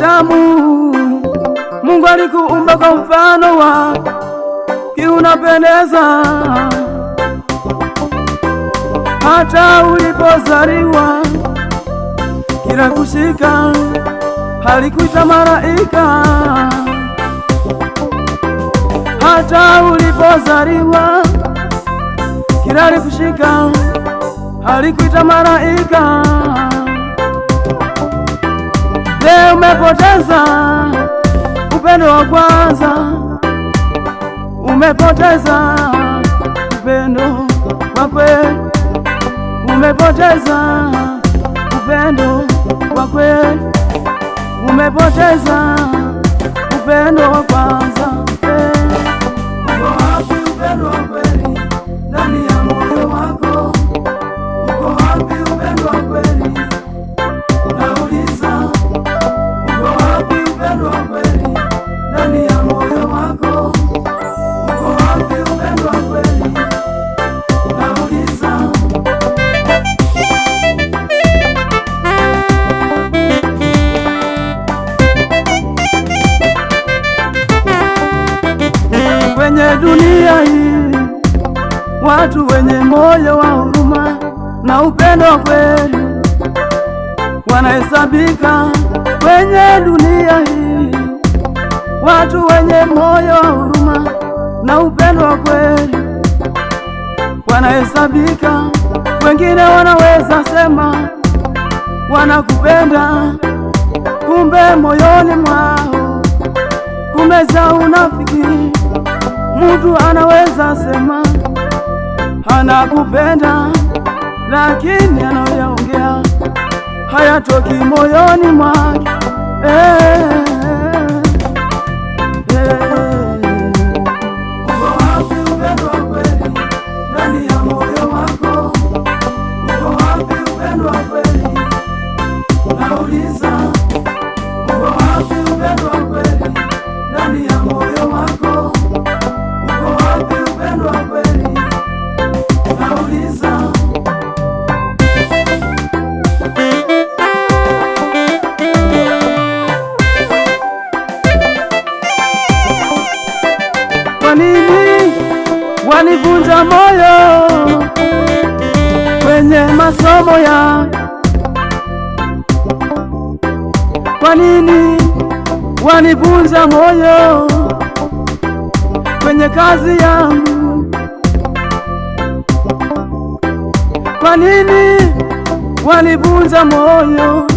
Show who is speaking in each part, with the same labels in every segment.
Speaker 1: mwanadamu, Mungu alikuumba kwa mfano wake, unapendeza. Hata ulipozaliwa kila kushika halikuita malaika. Hata ulipozaliwa kila likushika halikuita malaika. Leo umepoteza upendo wa kwanza, umepoteza upendo wa kweli, umepoteza upendo wa kweli, umepoteza upendo wa kwanza. Uko wapi upendo wa kweli ndani ya moyo wako? Uko wapi upendo wa kweli? Nauliza, uko wapi upendo wa kweli ndani ya moyo wako? Uko wapi upendo wa kweli? Nauliza. Kwenye dunia hii watu wenye moyo wa huruma na upendo wa kweli wanahesabika. Kwenye dunia hii watu wenye moyo wa huruma na upendo wa kweli wanahesabika. Wengine wanaweza sema wanakupenda, kumbe moyoni mwao kumejaa unafiki. Mtu anaweza sema anakupenda, lakini anayoongea hayatoki moyoni mwake. Uko wapi upendo wa kweli ndani ya moyo wako? Uko wapi upendo wa kweli? Nauliza, uko wapi upendo wa kweli ndani ya moyo wako? Uko wapi upendo wa kweli? Nauliza. Kwa nini wanivunja moyo kwenye masomo ya? Kwa nini wanivunja moyo kwenye kazi yangu? Kwa nini wanivunja moyo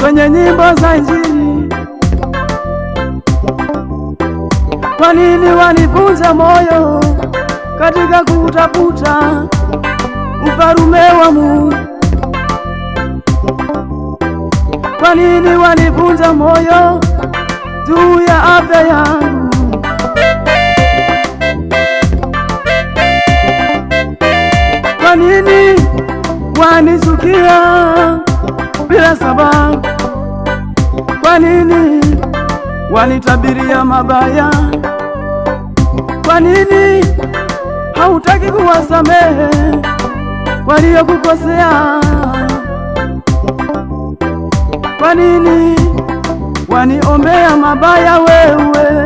Speaker 1: kwenye nyimbo za Injili? Kwa nini wanivunja moyo katika kutafuta ufalme wa Mungu? Kwa nini wanivunja moyo juu ya afya yangu? Kwa nini wanichukia bila sababu? Kwa nini wanitabiria mabaya? Kwa nini hautaki kuwasamehe waliokukosea? Kwa nini waniombea mabaya wewe?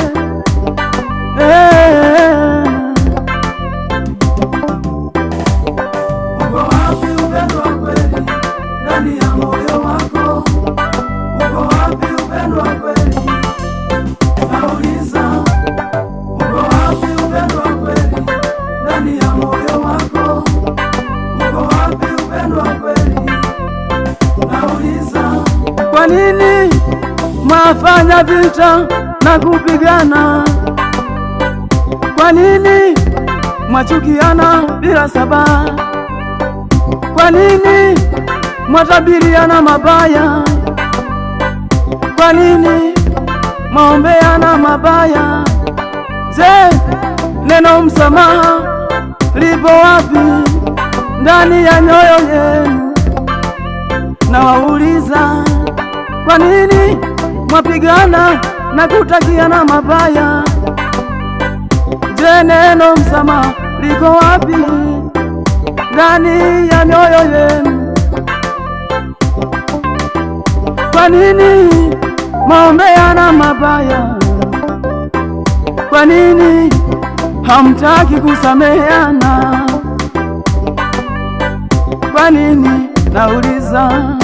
Speaker 1: Uko wapi upendo wa kweli ndani ya moyo wako? Uko wapi upendo wa kweli? Nauliza, uko wapi upendo wa kweli ndani ya moyo wako? Uko wapi upendo wa kweli? Nauliza. Kwa nini mwafanya vita na kupigana? Kwa nini mwachukiana bila sababu? Kwa nini mwatabiriana mabaya? Kwa nini mwaombeana mabaya? Je, neno msamaha lipo wapi ndani ya nyoyo yenu? Nawauliza, kwa nini mwapigana na kutakiana mabaya? Je, neno msamaha liko wapi ndani ya mioyo yenu? Kwa Kwa nini maombeana mabaya? Kwa nini hamtaki kusameheana? Kwa nini nauliza?